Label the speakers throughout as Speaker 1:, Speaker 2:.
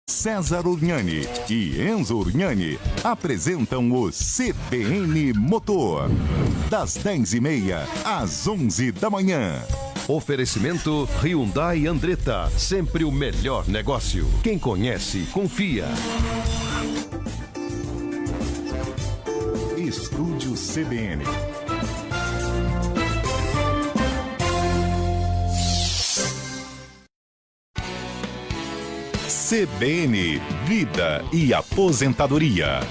Speaker 1: César Urnani e Enzo Urnani apresentam o CBN Motor. Das 10h30 às 11 da manhã.
Speaker 2: Oferecimento Hyundai Andretta. Sempre o melhor negócio. Quem conhece, confia.
Speaker 1: Estúdio CBN. CBN Vida e Aposentadoria.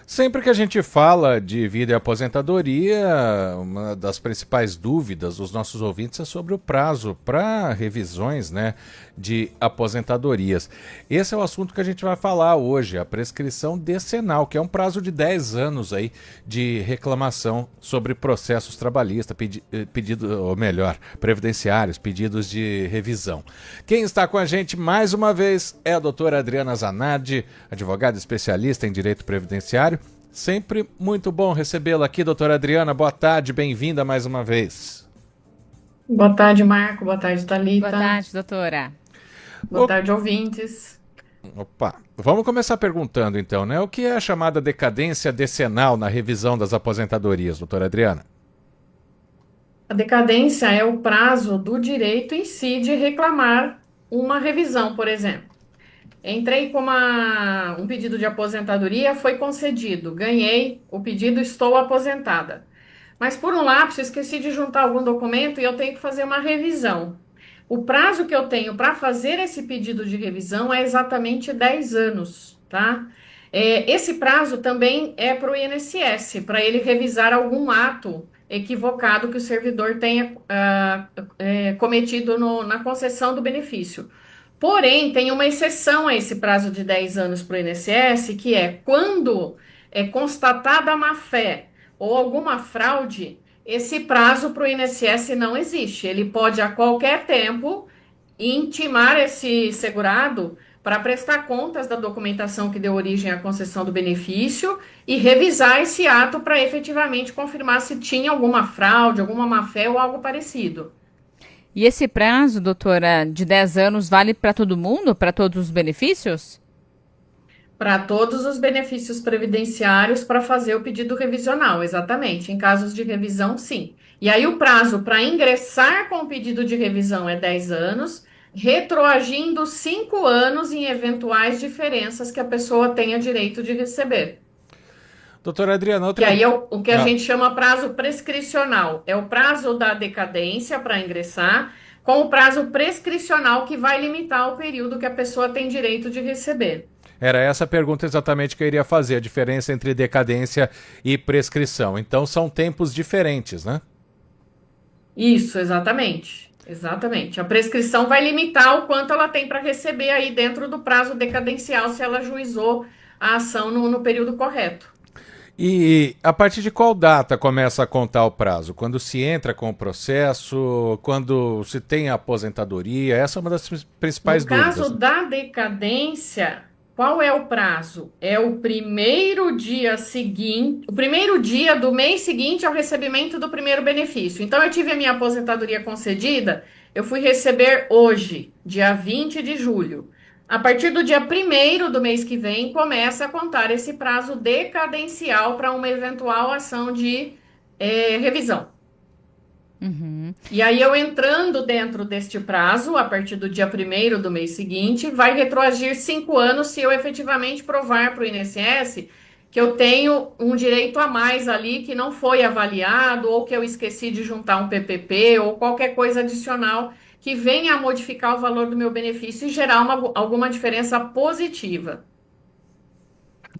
Speaker 3: Sempre que a gente fala de vida e aposentadoria, uma das principais dúvidas dos nossos ouvintes é sobre o prazo para revisões, de aposentadorias. Esse é o assunto que a gente vai falar hoje, a prescrição decenal, que é um prazo de 10 anos aí de reclamação sobre processos trabalhistas, previdenciários, pedidos de revisão. Quem está com a gente mais uma vez é a doutora Adriana Zanardi, advogada especialista em direito previdenciário. Sempre muito bom recebê-la aqui, doutora Adriana. Boa tarde, bem-vinda mais uma vez.
Speaker 4: Boa tarde, Marco. Boa tarde, Thalita.
Speaker 5: Boa tarde, doutora.
Speaker 4: Boa tarde, ouvintes.
Speaker 3: Opa, vamos começar perguntando então, O que é a chamada decadência decenal na revisão das aposentadorias, doutora Adriana?
Speaker 4: A decadência é o prazo do direito em si de reclamar uma revisão, por exemplo. Entrei com um pedido de aposentadoria, foi concedido, ganhei o pedido, estou aposentada. Mas por um lapso esqueci de juntar algum documento e eu tenho que fazer uma revisão. O prazo que eu tenho para fazer esse pedido de revisão é exatamente 10 anos, tá? Esse prazo também é para o INSS, para ele revisar algum ato equivocado que o servidor tenha cometido na concessão do benefício. Porém, tem uma exceção a esse prazo de 10 anos para o INSS, que é quando é constatada a má-fé ou alguma fraude, esse prazo para o INSS não existe. Ele pode, a qualquer tempo, intimar esse segurado para prestar contas da documentação que deu origem à concessão do benefício e revisar esse ato para efetivamente confirmar se tinha alguma fraude, alguma má-fé ou algo parecido.
Speaker 5: E esse prazo, doutora, de 10 anos vale para todo mundo, para todos os benefícios?
Speaker 4: Para todos os benefícios previdenciários para fazer o pedido revisional, exatamente. Em casos de revisão, sim. E aí o prazo para ingressar com o pedido de revisão é 10 anos, retroagindo 5 anos em eventuais diferenças que a pessoa tenha direito de receber.
Speaker 3: Doutora Adriana,
Speaker 4: E aí o que a gente chama prazo prescricional. É o prazo da decadência para ingressar, com o prazo prescricional que vai limitar o período que a pessoa tem direito de receber.
Speaker 3: Era essa a pergunta exatamente que eu iria fazer, a diferença entre decadência e prescrição. Então são tempos diferentes, né?
Speaker 4: Isso, exatamente. Exatamente. A prescrição vai limitar o quanto ela tem para receber aí dentro do prazo decadencial, se ela ajuizou a ação no período correto.
Speaker 3: E a partir de qual data começa a contar o prazo? Quando se entra com o processo, quando se tem a aposentadoria? Essa é uma das principais dúvidas.
Speaker 4: No caso da decadência, qual é o prazo? É o primeiro dia seguinte, o primeiro dia do mês seguinte ao recebimento do primeiro benefício. Então, eu tive a minha aposentadoria concedida, eu fui receber hoje, dia 20 de julho. A partir do dia 1º do mês que vem, começa a contar esse prazo decadencial para uma eventual ação de revisão.
Speaker 5: Uhum.
Speaker 4: E aí, eu entrando dentro deste prazo, a partir do dia 1º do mês seguinte, vai retroagir 5 anos se eu efetivamente provar para o INSS que eu tenho um direito a mais ali que não foi avaliado, ou que eu esqueci de juntar um PPP, ou qualquer coisa adicional que venha a modificar o valor do meu benefício e gerar alguma diferença positiva.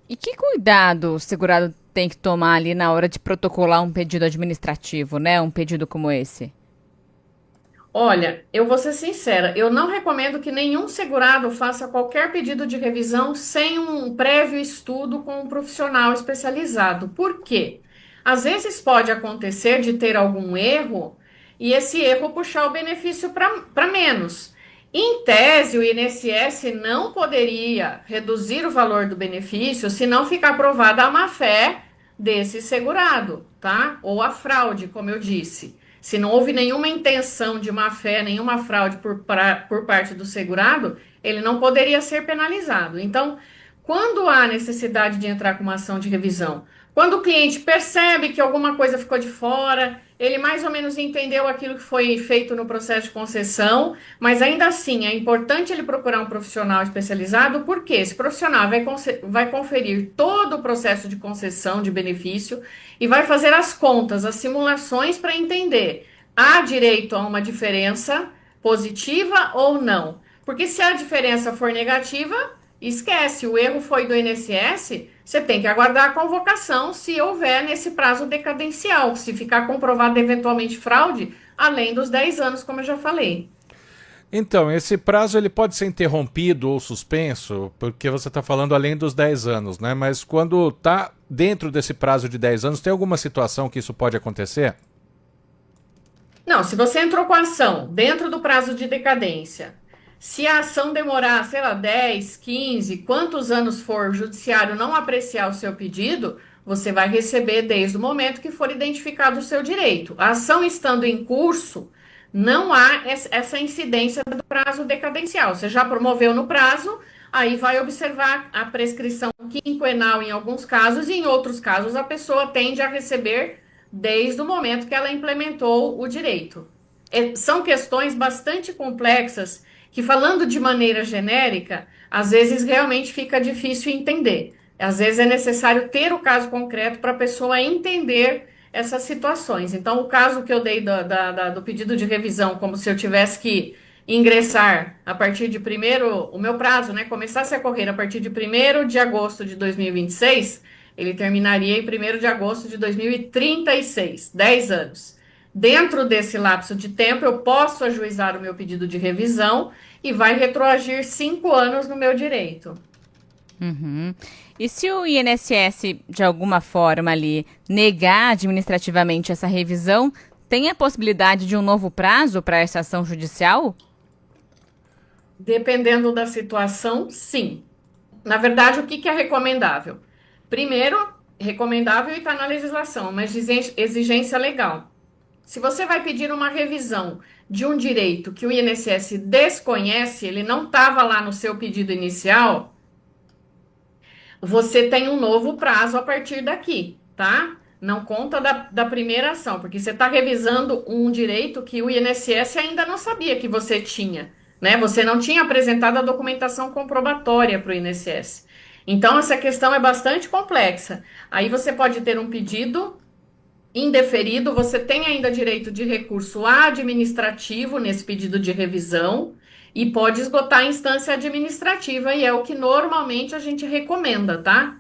Speaker 5: E que cuidado o segurado tem que tomar ali na hora de protocolar um pedido administrativo, um pedido como esse?
Speaker 4: Olha, eu vou ser sincera, eu não recomendo que nenhum segurado faça qualquer pedido de revisão sem um prévio estudo com um profissional especializado. Por quê? Às vezes pode acontecer de ter algum erro e esse erro puxar o benefício para menos. Em tese, o INSS não poderia reduzir o valor do benefício se não ficar provada a má-fé desse segurado, tá? Ou a fraude, como eu disse. Se não houve nenhuma intenção de má-fé, nenhuma fraude por parte do segurado, ele não poderia ser penalizado. Então, quando há necessidade de entrar com uma ação de revisão, quando o cliente percebe que alguma coisa ficou de fora, ele mais ou menos entendeu aquilo que foi feito no processo de concessão, mas ainda assim é importante ele procurar um profissional especializado, porque esse profissional vai conferir todo o processo de concessão de benefício e vai fazer as contas, as simulações para entender: há direito a uma diferença positiva ou não? Porque se a diferença for negativa, esquece, o erro foi do INSS, você tem que aguardar a convocação se houver nesse prazo decadencial, se ficar comprovado eventualmente fraude, além dos 10 anos, como eu já falei.
Speaker 3: Então, esse prazo ele pode ser interrompido ou suspenso, porque você está falando além dos 10 anos, né? Mas quando está dentro desse prazo de 10 anos, tem alguma situação que isso pode acontecer?
Speaker 4: Não, se você entrou com a ação dentro do prazo de decadência, se a ação demorar, sei lá, 10, 15, quantos anos for, o judiciário não apreciar o seu pedido, você vai receber desde o momento que for identificado o seu direito. A ação estando em curso, não há essa incidência do prazo decadencial. Você já promoveu no prazo, aí vai observar a prescrição quinquenal em alguns casos, e em outros casos a pessoa tende a receber desde o momento que ela implementou o direito. São questões bastante complexas que, falando de maneira genérica, às vezes realmente fica difícil entender. Às vezes é necessário ter o caso concreto para a pessoa entender essas situações. Então, o caso que eu dei do pedido de revisão, como se eu tivesse que ingressar a partir de o meu prazo, né, começasse a correr a partir de 1º de agosto de 2026, ele terminaria em 1º de agosto de 2036, 10 anos. Dentro desse lapso de tempo, eu posso ajuizar o meu pedido de revisão e vai retroagir 5 anos no meu direito.
Speaker 5: Uhum. E se o INSS, de alguma forma ali, negar administrativamente essa revisão, tem a possibilidade de um novo prazo para essa ação judicial?
Speaker 4: Dependendo da situação, sim. Na verdade, o que é recomendável? Primeiro, recomendável e está na legislação, uma exigência legal. Se você vai pedir uma revisão de um direito que o INSS desconhece, ele não estava lá no seu pedido inicial, você tem um novo prazo a partir daqui, tá? Não conta da primeira ação, porque você está revisando um direito que o INSS ainda não sabia que você tinha, né? Você não tinha apresentado a documentação comprobatória para o INSS. Então, essa questão é bastante complexa. Aí você pode ter um pedido indeferido, você tem ainda direito de recurso administrativo nesse pedido de revisão e pode esgotar a instância administrativa, e é o que normalmente a gente recomenda, tá?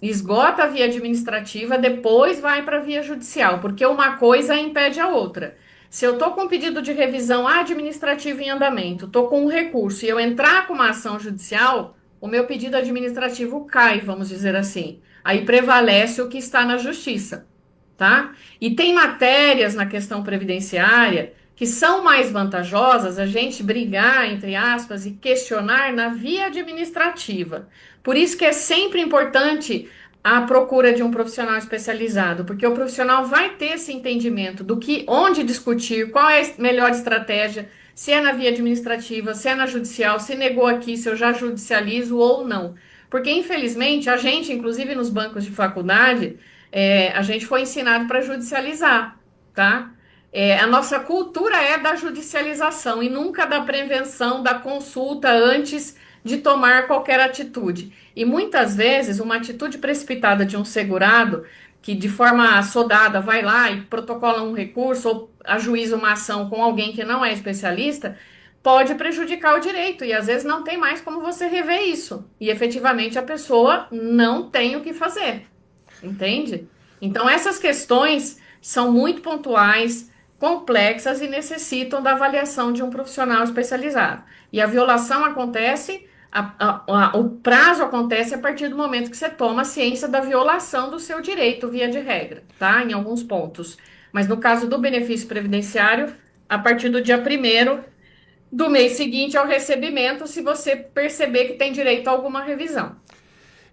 Speaker 4: Esgota a via administrativa, depois vai para a via judicial, porque uma coisa impede a outra. Se eu estou com um pedido de revisão administrativa em andamento, estou com um recurso e eu entrar com uma ação judicial, o meu pedido administrativo cai, vamos dizer assim. Aí prevalece o que está na justiça. Tá? E tem matérias na questão previdenciária que são mais vantajosas a gente brigar, entre aspas, e questionar na via administrativa. Por isso que é sempre importante a procura de um profissional especializado, porque o profissional vai ter esse entendimento do que, onde discutir, qual é a melhor estratégia, se é na via administrativa, se é na judicial, se negou aqui, se eu já judicializo ou não. Porque, infelizmente, a gente, inclusive nos bancos de faculdade, a gente foi ensinado para judicializar, tá? A nossa cultura é da judicialização e nunca da prevenção, da consulta antes de tomar qualquer atitude. E muitas vezes uma atitude precipitada de um segurado, que de forma assodada vai lá e protocola um recurso ou ajuiza uma ação com alguém que não é especialista, pode prejudicar o direito e às vezes não tem mais como você rever isso. E efetivamente a pessoa não tem o que fazer. Entende? Então, essas questões são muito pontuais, complexas e necessitam da avaliação de um profissional especializado. E a violação acontece, o prazo acontece a partir do momento que você toma ciência da violação do seu direito, via de regra, tá? Em alguns pontos. Mas no caso do benefício previdenciário, a partir do dia 1º do mês seguinte ao recebimento, se você perceber que tem direito a alguma revisão.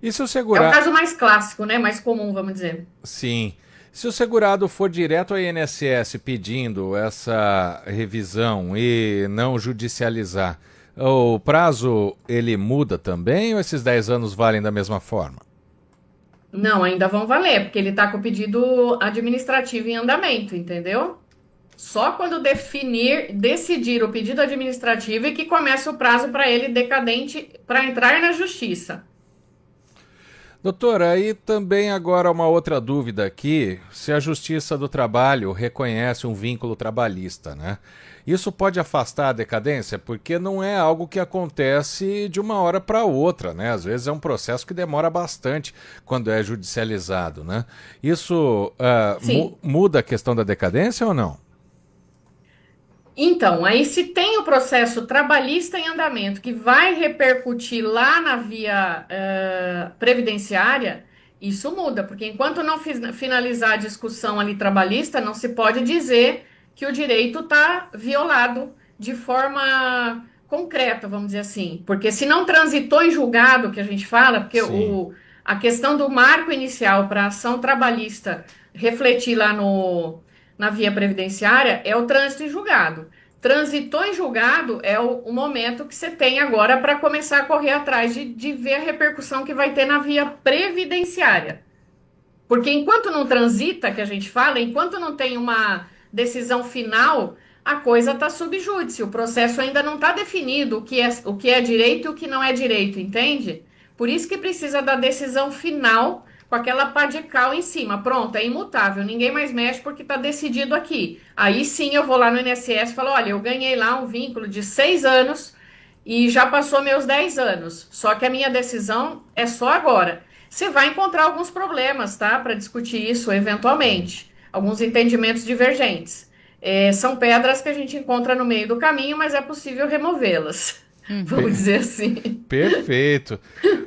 Speaker 3: E se o segurado...
Speaker 4: É o caso mais clássico, né? Mais comum, vamos dizer.
Speaker 3: Sim. Se o segurado for direto ao INSS pedindo essa revisão e não judicializar, o prazo ele muda também ou esses 10 anos valem da mesma forma?
Speaker 4: Não, ainda vão valer, porque ele está com o pedido administrativo em andamento, entendeu? Só quando decidir o pedido administrativo é que começa o prazo para ele decadente para entrar na justiça.
Speaker 3: Doutora, aí também agora uma outra dúvida aqui, se a Justiça do Trabalho reconhece um vínculo trabalhista, né? Isso pode afastar a decadência? Porque não é algo que acontece de uma hora para outra, né? Às vezes é um processo que demora bastante quando é judicializado, né? Isso muda a questão da decadência ou não?
Speaker 4: Então, aí se tem o processo trabalhista em andamento que vai repercutir lá na via previdenciária, isso muda, porque enquanto não finalizar a discussão ali trabalhista, não se pode dizer que o direito está violado de forma concreta, vamos dizer assim. Porque se não transitou em julgado, que a gente fala, porque a questão do marco inicial para a ação trabalhista refletir lá na via previdenciária é o trânsito em julgado. Transitou em julgado é o momento que você tem agora para começar a correr atrás de ver a repercussão que vai ter na via previdenciária. Porque enquanto não transita, que a gente fala, enquanto não tem uma decisão final, a coisa está sub júdice. O processo ainda não está definido o que é direito e o que não é direito, entende? Por isso que precisa da decisão final com aquela pá de cal em cima. Pronto, é imutável, ninguém mais mexe porque está decidido aqui. Aí sim eu vou lá no INSS e falo, olha, eu ganhei lá um vínculo de 6 anos e já passou meus 10 anos. Só que a minha decisão é só agora. Você vai encontrar alguns problemas, tá? Para discutir isso eventualmente. Alguns entendimentos divergentes. São pedras que a gente encontra no meio do caminho, mas é possível removê-las. Vamos dizer assim.
Speaker 3: Perfeito.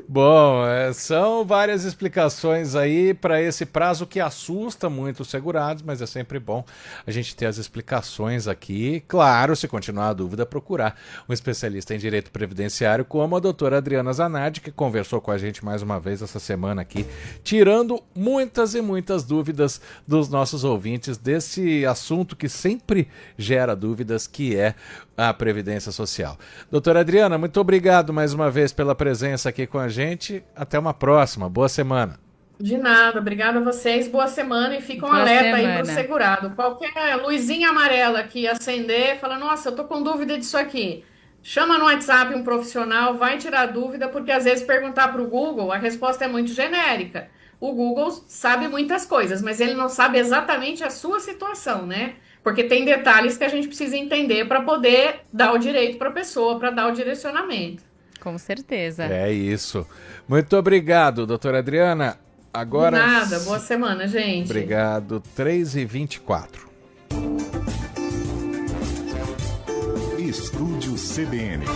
Speaker 3: Bom, são várias explicações aí para esse prazo que assusta muito os segurados, mas é sempre bom a gente ter as explicações aqui. Claro, se continuar a dúvida, procurar um especialista em direito previdenciário como a doutora Adriana Zanardi, que conversou com a gente mais uma vez essa semana aqui, tirando muitas e muitas dúvidas dos nossos ouvintes desse assunto que sempre gera dúvidas, que é a Previdência Social. Doutora Adriana, muito obrigado mais uma vez pela presença aqui com a gente. Até uma próxima. Boa semana.
Speaker 4: De nada, obrigada a vocês. Boa semana e fica um alerta aí pro segurado. Qualquer luzinha amarela que acender, fala, nossa, eu tô com dúvida disso aqui. Chama no WhatsApp um profissional, vai tirar dúvida, porque às vezes perguntar pro Google, a resposta é muito genérica. O Google sabe muitas coisas, mas ele não sabe exatamente a sua situação, né? Porque tem detalhes que a gente precisa entender para poder dar o direito para a pessoa, para dar o direcionamento.
Speaker 5: Com certeza.
Speaker 3: É isso. Muito obrigado, doutora Adriana. Agora...
Speaker 4: De nada, boa semana, gente.
Speaker 3: Obrigado, 3h24.
Speaker 1: Estúdio CBN.